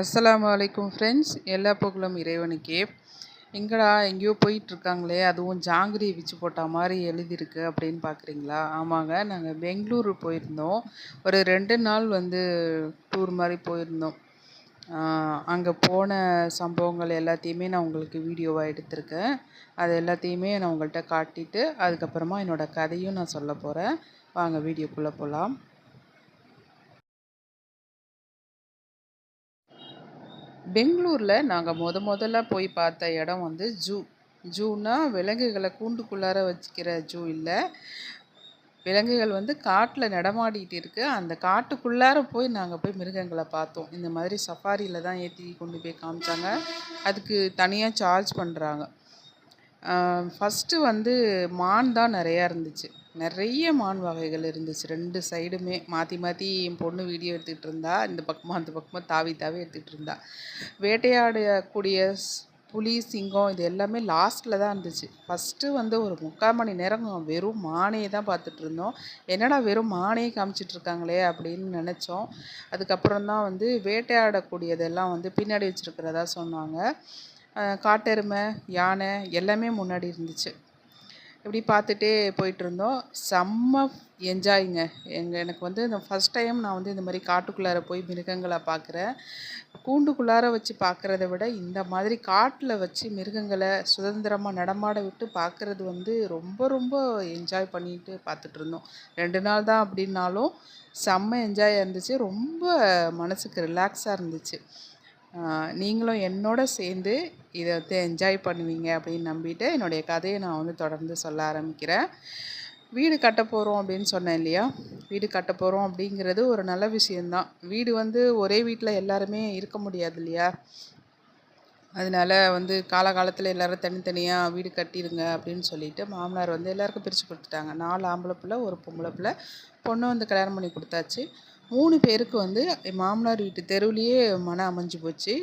அஸ்ஸலாமு அலைக்கும் ஃப்ரெண்ட்ஸ். எல்லா புகழும் இறைவனுக்கே. எங்கடா எங்கேயோ போயிட்டுருக்காங்களே, அதுவும் ஜாங்கிரி வச்சு போட்டா மாதிரி எழுதியிருக்கு அப்படின்னு பார்க்குறீங்களா? ஆமாங்க, நாங்கள் பெங்களூரு போயிருந்தோம். ஒரு 2 நாள் டூர் மாதிரி போயிருந்தோம். அங்கே போன சம்பவங்கள் எல்லாத்தையுமே நான் உங்களுக்கு வீடியோவாக எடுத்திருக்கேன். அது எல்லாத்தையுமே நான் உங்கள்கிட்ட காட்டிட்டு அதுக்கப்புறமா என்னோடய கதையும் நான் சொல்ல போகிறேன். வாங்க வீடியோக்குள்ளே போகலாம். பெங்களூரில் நாங்கள் முதல்ல போய் பார்த்த இடம் ஜூ. ஜூனா விலங்குகளை கூண்டுக்குள்ளார வச்சுக்கிற ஜூ இல்லை. விலங்குகள் காட்டில் நடமாடிட்டு இருக்குது. அந்த காட்டுக்குள்ளார போய் நாங்கள் போய் மிருகங்களை பார்த்தோம். இந்த மாதிரி சஃபாரியில் தான் ஏற்றி கொண்டு போய் காமிச்சாங்க. அதுக்கு தனியாக சார்ஜ் பண்ணுறாங்க. ஃபஸ்ட்டு மான் தான் நிறையா இருந்துச்சு. நிறைய மான் வகைகள் இருந்துச்சு. 2 சைடுமே மாற்றி மாற்றி என் பொண்ணு வீடியோ எடுத்துக்கிட்டு இருந்தா. இந்த பக்கமாக அந்த பக்கமாக தாவி தாவி எடுத்துகிட்டு இருந்தா. வேட்டையாடக்கூடிய புலி, சிங்கம் இது எல்லாமே லாஸ்ட்டில் தான் இருந்துச்சு. ஃபஸ்ட்டு ஒரு 3/4 மணி நேரம் வெறும் மானே தான் பார்த்துட்டு இருந்தோம். என்னடா வெறும் மானே காமிச்சிட்ருக்காங்களே அப்படின்னு நினச்சோம். அதுக்கப்புறம் தான் வேட்டையாடக்கூடியதெல்லாம் பின்னாடி வச்சுருக்கிறதா சொன்னாங்க. காட்டெருமை, யானை எல்லாமே முன்னாடி இருந்துச்சு. இப்படி பார்த்துட்டே போயிட்டுருந்தோம். செம்ம என்ஜாய்ங்க. எனக்கு இந்த ஃபஸ்ட் டைம் நான் இந்த மாதிரி காட்டுக்குள்ளார போய் மிருகங்களை பார்க்குறேன். கூண்டுக்குள்ளார வச்சு பார்க்குறத விட இந்த மாதிரி காட்டில் வச்சு மிருகங்களை சுதந்திரமாக நடமாட விட்டு பார்க்குறது ரொம்ப ரொம்ப என்ஜாய் பண்ணிட்டு பார்த்துட்ருந்தோம். 2 நாள் தான் அப்படின்னாலும் செம்ம என்ஜாயாக இருந்துச்சு. ரொம்ப மனசுக்கு ரிலாக்ஸாக இருந்துச்சு. நீங்களும் என்னோட சேர்ந்து இதை என்ஜாய் பண்ணுவீங்க அப்படின்னு நம்பிட்டு என்னுடைய கதையை நான் தொடர்ந்து சொல்ல ஆரம்பிக்கிறேன். வீடு கட்ட போகிறோம் அப்படின்னு சொன்னேன் இல்லையா? வீடு கட்ட போகிறோம் அப்படிங்கிறது ஒரு நல்ல விஷயந்தான். வீடு ஒரே வீட்டில் எல்லாருமே இருக்க முடியாது இல்லையா? அதனால காலகாலத்தில் எல்லோரும் தனித்தனியாக வீடு கட்டிடுங்க அப்படின்னு சொல்லிட்டு மாமனார் எல்லாருக்கும் பிரித்து கொடுத்துட்டாங்க. 4 ஆம்பளை பிள்ளை, 1 பொம்பளை பிள்ளை. பொண்ணு கல்யாணம் பண்ணி கொடுத்தாச்சு. 3 பேருக்கு என் மாமனார் வீட்டு தெருவுலேயே மனம் அமைஞ்சு போச்சு.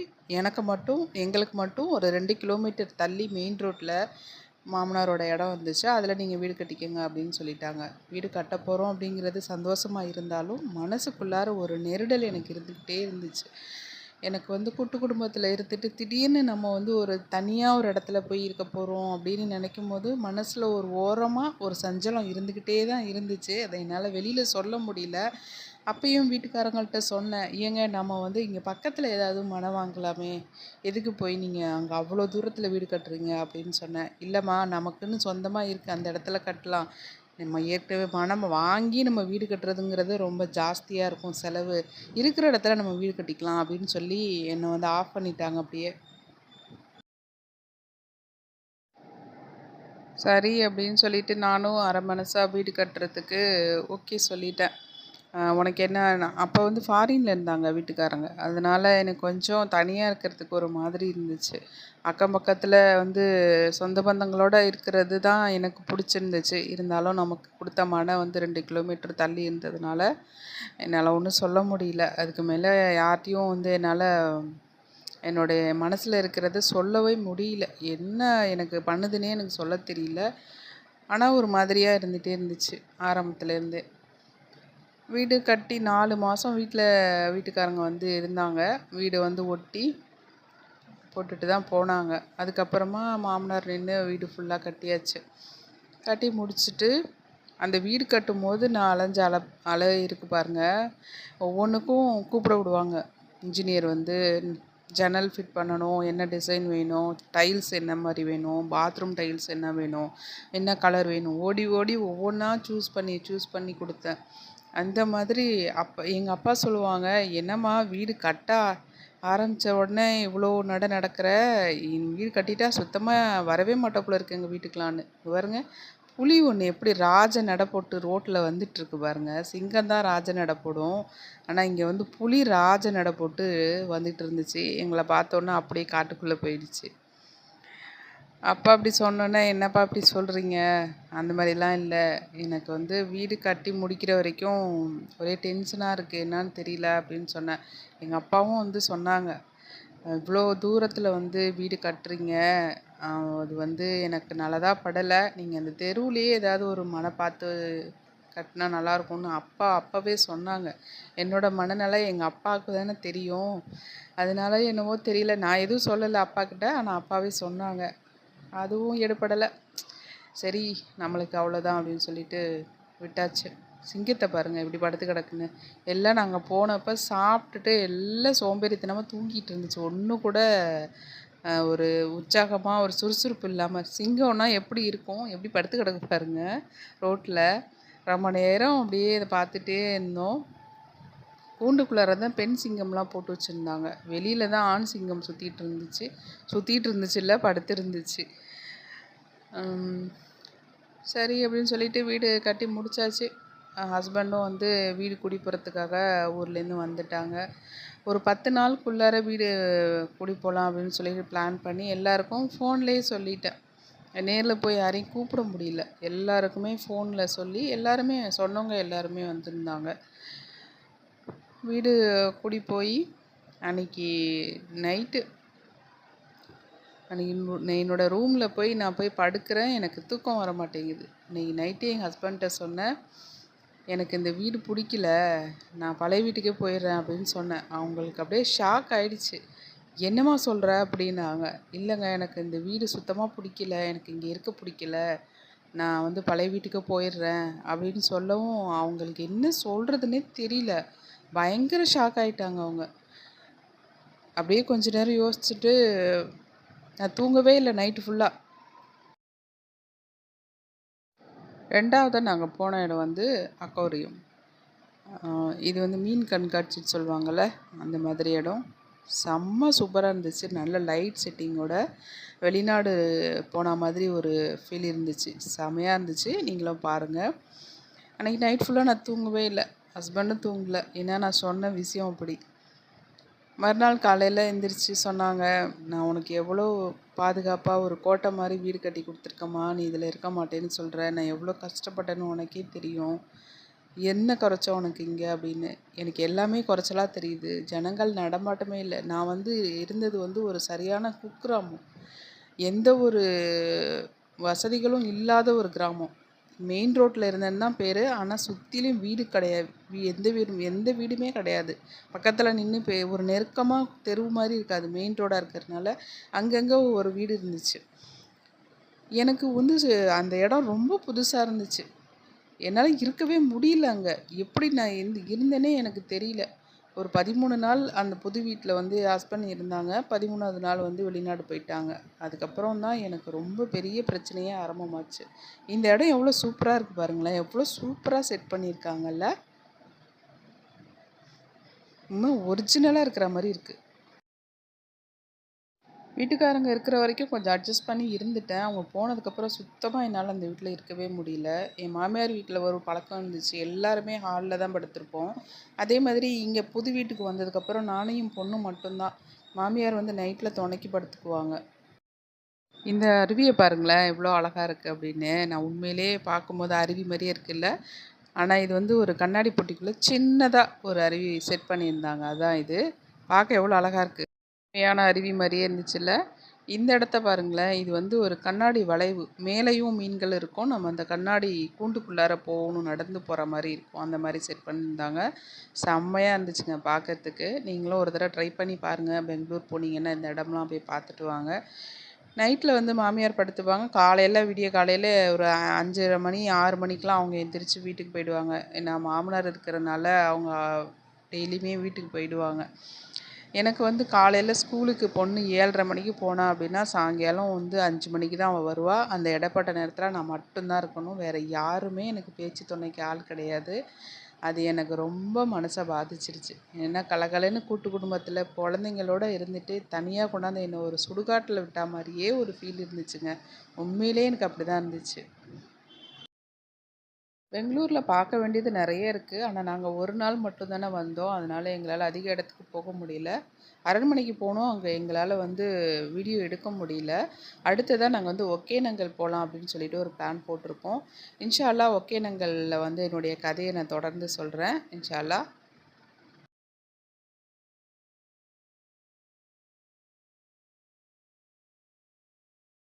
எங்களுக்கு மட்டும் ஒரு 2 கிலோமீட்டர் தள்ளி மெயின் ரோட்டில் மாமனாரோட இடம் இருந்துச்சு. அதில் நீங்கள் வீடு கட்டிக்கங்க அப்படின்னு சொல்லிட்டாங்க. வீடு கட்ட போகிறோம் அப்படிங்கிறது சந்தோஷமாக இருந்தாலும் மனசுக்குள்ளார ஒரு நெருடல் எனக்கு இருந்துக்கிட்டே இருந்துச்சு. எனக்கு கூட்டு குடும்பத்தில் இருந்துட்டு திடீர்னு நம்ம ஒரு தனியாக ஒரு இடத்துல போய் இருக்க போகிறோம் அப்படின்னு நினைக்கும் போது மனசில் ஒரு ஓரமாக ஒரு சஞ்சலம் இருந்துக்கிட்டே தான் இருந்துச்சு. அதை என்னால் வெளியில் சொல்ல முடியல. அப்பயும் வீட்டுக்காரங்கள்ட்ட சொன்னேன், ஏங்க நம்ம இங்கே பக்கத்தில் ஏதாவது மனம் வாங்கலாமே, எதுக்கு போய் நீங்கள் அங்கே அவ்வளோ தூரத்தில் வீடு கட்டுறீங்க அப்படின்னு சொன்னேன். இல்லைம்மா, நமக்குன்னு சொந்தமாக இருக்குது, அந்த இடத்துல கட்டலாம். நம்ம ஏற்கனவே மனம் வாங்கி நம்ம வீடு கட்டுறதுங்கிறது ரொம்ப ஜாஸ்தியாக இருக்கும் செலவு. இருக்கிற இடத்துல நம்ம வீடு கட்டிக்கலாம் அப்படின்னு சொல்லி என்னை ஆஃப் பண்ணிட்டாங்க அப்படியே. சரி அப்படின்னு சொல்லிட்டு நானும் அரை மனசாக வீடு கட்டுறதுக்கு ஓகே சொல்லிட்டேன். உனக்கு என்ன, அப்போ ஃபாரினில் இருந்தாங்க வீட்டுக்காரங்க. அதனால் எனக்கு கொஞ்சம் தனியாக இருக்கிறதுக்கு ஒரு மாதிரி இருந்துச்சு. அக்கம் பக்கத்தில் சொந்த பந்தங்களோடு இருக்கிறது தான் எனக்கு பிடிச்சிருந்துச்சு. இருந்தாலும் நமக்கு கொடுத்த மனம் 2 கிலோமீட்டர் தள்ளி இருந்ததுனால என்னால் ஒன்றும் சொல்ல முடியல. அதுக்கு மேலே யார்கிட்டையும் என்னால் என்னுடைய மனசில் இருக்கிறது சொல்லவே முடியல. என்ன எனக்கு பண்ணுதுன்னே எனக்கு சொல்ல தெரியல. ஆனால் ஒரு மாதிரியாக இருந்துகிட்டே இருந்துச்சு ஆரம்பத்துலேருந்தே. வீடு கட்டி 4 மாதம் வீட்டுக்காரங்க இருந்தாங்க. வீடு ஒட்டி போட்டுட்டு தான் போனாங்க. அதுக்கப்புறமா மாமனார் நின்று வீடு ஃபுல்லாக கட்டியாச்சு. கட்டி முடிச்சுட்டு அந்த வீடு கட்டும்போது நான் அலை இருக்கு பாருங்கள். ஒவ்வொன்றுக்கும் கூப்பிட விடுவாங்க. இன்ஜினியர் ஜன்னல் ஃபிட் பண்ணணும், என்ன டிசைன் வேணும், டைல்ஸ் என்ன மாதிரி வேணும், பாத்ரூம் டைல்ஸ் என்ன வேணும், என்ன கலர் வேணும், ஓடி ஓடி ஒவ்வொன்றா சூஸ் பண்ணி கொடுத்தேன். அந்த மாதிரி எங்கள் அப்பா சொல்லுவாங்க, என்னம்மா வீடு கட்ட ஆரம்பித்த உடனே இவ்வளோ நடக்கிற, வீடு கட்டிட்டா சுத்தமாக வரவே மாட்டோப்புல இருக்கு எங்கள் வீட்டுக்கலான்னு. பாருங்க, புலி ஒன்று எப்படி ராஜ நட போட்டு ரோட்டில் வந்துட்டுருக்கு பாருங்க. சிங்கம் தான் ராஜ நட போடும், ஆனால் இங்கே புலி ராஜ நட போட்டு வந்துட்டு இருந்துச்சு. எங்களை பார்த்தோன்னே அப்படியே காட்டுக்குள்ளே போயிடுச்சு. அப்பா அப்படி சொன்னோன்னே, என்னப்பா அப்படி சொல்கிறீங்க, அந்த மாதிரிலாம் இல்லை, எனக்கு வீடு கட்டி முடிக்கிற வரைக்கும் ஒரே டென்ஷனாக இருக்குது, என்னான்னு தெரியல அப்படின்னு சொன்னேன். எங்கள் அப்பாவும் சொன்னாங்க, இவ்வளோ தூரத்தில் வீடு கட்டுறீங்க, அது எனக்கு நல்லதாக படலை, நீங்கள் அந்த தெருவுலேயே ஏதாவது ஒரு மனை பார்த்து கட்டினா நல்லாயிருக்கும்னு அப்பா அப்போவே சொன்னாங்க. என்னோடய மனநிலை எங்கள் அப்பாவுக்கு தானே தெரியும். அதனால என்னவோ தெரியல, நான் எதுவும் சொல்லலை அப்பாக்கிட்ட. ஆனால் அப்பாவே சொன்னாங்க. அதுவும் எடுபடலை. சரி, நம்மளுக்கு அவ்வளோதான் அப்படின்னு சொல்லிட்டு விட்டாச்சு. சிங்கத்தை பாருங்கள் எப்படி படுத்து கிடக்குன்னு. எல்லாம் நாங்கள் போனப்போ சாப்பிட்டுட்டு எல்லாம் சோம்பேறித்தனமாக தூங்கிட்டு இருந்துச்சு. ஒன்று கூட ஒரு உற்சாகமாக ஒரு சுறுசுறுப்பு இல்லாமல். சிங்கம்னா எப்படி இருக்கும், எப்படி படுத்து கிடக்கு பாருங்க ரோட்டில். ரொம்ப நேரம் அப்படியே இதை பார்த்துட்டே இருந்தோம். கூண்டுக்குள்ளார தான் பெண் சிங்கம்லாம் போட்டு வச்சுருந்தாங்க. வெளியில் தான் ஆண் சிங்கம் சுற்றிட்டு இருந்துச்சு இல்லை, படுத்து இருந்துச்சு. சரி அப்படின்னு சொல்லிட்டு வீடு கட்டி முடித்தாச்சு. ஹஸ்பண்டும் வந்து வீடு குடி போகிறதுக்காக ஊர்லேருந்து வந்துட்டாங்க. ஒரு 10 நாளுக்குள்ளார வீடு குடி போகலாம் அப்படின்னு சொல்லிட்டு பிளான் பண்ணி எல்லாருக்கும் ஃபோன்லேயே சொல்லிட்டேன். நேரில் போய் யாரையும் கூப்பிட முடியல. எல்லாருக்குமே ஃபோனில் சொல்லி எல்லாருமே சொன்னவங்க எல்லாருமே வந்திருந்தாங்க. வீடு குடி போய் அன்றைக்கி நைட்டு என்னோடய ரூமில் போய் நான் போய் படுக்கிறேன். எனக்கு தூக்கம் வர மாட்டேங்குது. இன்றைக்கி நைட்டே எங்கள் ஹஸ்பண்ட்ட சொன்னேன், எனக்கு இந்த வீடு பிடிக்கல, நான் பழைய வீட்டுக்கே போயிடுறேன் அப்படின்னு சொன்னேன். அவங்களுக்கு அப்படியே ஷாக் ஆகிடுச்சு. என்னம்மா சொல்கிற அப்படின்னாங்க. இல்லைங்க, எனக்கு இந்த வீடு சுத்தமாக பிடிக்கல, எனக்கு இங்கே இருக்க பிடிக்கல, நான் வந்து பழைய வீட்டுக்கு போயிடுறேன் அப்படின்னு சொல்லவும் அவங்களுக்கு என்ன சொல்கிறதுனே தெரியல. பயங்கர ஷாக் ஆகிட்டாங்க அவங்க. அப்படியே கொஞ்ச நேரம் யோசிச்சுட்டு நான் தூங்கவே இல்லை நைட்டு ஃபுல்லாக. 2வதாக நாங்கள் போன இடம் வந்து அக்வாரியம். இது வந்து மீன் கண்காட்சின்னு சொல்லுவாங்கள்ல, அந்த மாதிரி இடம். செம்ம சூப்பராக இருந்துச்சு. நல்ல லைட் செட்டிங்கோட வெளிநாடு போன மாதிரி ஒரு ஃபீல் இருந்துச்சு. செமையாக இருந்துச்சு. நீங்களும் பாருங்கள். அன்றைக்கி நைட் ஃபுல்லாக நான் தூங்கவே இல்லை, ஹஸ்பண்டும் தூங்கலை. ஏன்னா நான் சொன்ன விஷயம் அப்படி. மறுநாள் காலையில் எந்திரிச்சு சொன்னாங்க, நான் உனக்கு எவ்வளோ பாதுகாப்பாக ஒரு கோட்டை மாதிரி வீடு கட்டி கொடுத்துருக்கம்மா, நீ இதில் இருக்க மாட்டேன்னு சொல்கிற, நான் எவ்வளோ கஷ்டப்பட்டேன்னு உனக்கே தெரியும், என்ன குறைச்சோம் உனக்கு இங்கே அப்படின்னு. எனக்கு எல்லாமே குறைச்சலாக தெரியுது. ஜனங்கள் நடமாட்டமே இல்லை. நான் வந்து இருந்தது வந்து ஒரு சரியான குக்கிராமம், எந்த ஒரு வசதிகளும் இல்லாத ஒரு கிராமம். மெயின் ரோட்டில் இருந்தேன்னு தான் பேர். ஆனால் சுற்றிலும் வீடு கிடையாது. எந்த வீடுமே கிடையாது. பக்கத்தில் நின்று ஒரு நெருக்கமாக தெருவு மாதிரி இருக்காது. மெயின் ரோடாக இருக்கிறதுனால அங்கங்கே ஒரு வீடு இருந்துச்சு. எனக்கு வந்து அந்த இடம் ரொம்ப புதுசாக இருந்துச்சு. என்னால் இருக்கவே முடியல அங்கே. எப்படி நான் இருந்தேனே எனக்கு தெரியல. ஒரு 13 நாள் அந்த புது வீட்டில் வந்து ஹஸ்பண்ட் இருந்தாங்க. 13வது நாள் வந்து வெளிநாடு போயிட்டாங்க. அதுக்கப்புறம் தான் எனக்கு ரொம்ப பெரிய பிரச்சனையே ஆரம்பமாச்சு. இந்த இடம் எவ்வளோ சூப்பராக இருக்குது பாருங்களேன். எவ்வளோ சூப்பராக செட் பண்ணியிருக்காங்கல்ல. இன்னும் ஒரிஜினலாக இருக்கிற மாதிரி இருக்குது. வீட்டுக்காரங்க இருக்கிற வரைக்கும் கொஞ்சம் அட்ஜஸ்ட் பண்ணி இருந்துட்டேன். அவங்க போனதுக்கப்புறம் சுத்தமாக என்னால் அந்த வீட்டில் இருக்கவே முடியல. என் மாமியார் வீட்டில் ஒரு பழக்கம் இருந்துச்சு. எல்லாருமே ஹாலில் தான் படுத்திருப்போம். அதே மாதிரி இங்கே புது வீட்டுக்கு வந்ததுக்கப்புறம் நானும் என் பொண்ணும் மட்டும்தான். மாமியார் வந்து நைட்டில் துணைக்கி படுத்துக்குவாங்க. இந்த அருவியை பாருங்களேன் எவ்வளோ அழகாக இருக்குது அப்படின்னு. நான் உண்மையிலேயே பார்க்கும்போது அருவி மாதிரியே இருக்குல்ல. ஆனால் இது வந்து ஒரு கண்ணாடி பொட்டிக்குள்ளே சின்னதாக ஒரு அருவி செட் பண்ணியிருந்தாங்க. அதான் இது. பார்க்க எவ்வளோ அழகாக இருக்குது. உண்மையான அருவி மாதிரியே இருந்துச்சுல்ல. இந்த இடத்த பாருங்களேன். இது வந்து ஒரு கண்ணாடி வளைவு. மேலேயும் மீன்கள் இருக்கும். நம்ம அந்த கண்ணாடி கூண்டுக்குள்ளார போகணும், நடந்து போகிற மாதிரி இருக்கும். அந்த மாதிரி செட் பண்ணியிருந்தாங்க. செம்மையாக இருந்துச்சுங்க பார்க்கறதுக்கு. நீங்களும் ஒரு தடவை ட்ரை பண்ணி பாருங்கள். பெங்களூர் போனீங்கன்னா இந்த இடம்லாம் போய் பார்த்துட்டு வாங்க. நைட்டில் வந்து மாமியார் படுத்துப்பாங்க. காலையில் விடிய காலையில் ஒரு 5:30 மணி 6 மணிக்கெலாம் அவங்க எந்திரிச்சு வீட்டுக்கு போயிடுவாங்க. ஏன்னா மாமனார் இருக்கிறனால அவங்க டெய்லியுமே வீட்டுக்கு போயிடுவாங்க. எனக்கு வந்து காலையில் ஸ்கூலுக்கு பொண்ணு 7:30 மணிக்கு போனா அப்படின்னா சாயங்காலம் வந்து 5 மணிக்கு தான் அவள் வருவாள். அந்த இடைப்பட்ட நேரத்தில் நான் மட்டும்தான் இருக்கணும். வேறு யாருமே எனக்கு பேச்சு துணைக்கு ஆள் கிடையாது. அது எனக்கு ரொம்ப மனசை பாதிச்சிருச்சு. ஏன்னா கலகலன்னு கூட்டு குடும்பத்தில் குழந்தைங்களோட இருந்துட்டு தனியாக கொண்டாந்து என்னை ஒரு சுடுகாட்டில் விட்டா மாதிரியே ஒரு ஃபீல் இருந்துச்சுங்க. உண்மையிலே எனக்கு அப்படி தான் இருந்துச்சு. பெங்களூரில் பார்க்க வேண்டியது நிறைய இருக்குது. ஆனால் நாங்கள் ஒரு நாள் மட்டும் தானே வந்தோம். அதனால் எங்களால் அதிக இடத்துக்கு போக முடியல. அரண்மனைக்கு போனோம். அங்கே எங்களால் வந்து வீடியோ எடுக்க முடியல. அடுத்ததாக நாங்கள் வந்து ஒகேனக்கல் போகலாம் அப்படின்னு சொல்லிட்டு ஒரு பிளான் போட்டிருக்கோம். இன்ஷா அல்லாஹ் ஒகேனக்கல்லில் வந்து என்னுடைய கதையை நான் தொடர்ந்து சொல்கிறேன். இன்ஷா அல்லாஹ்.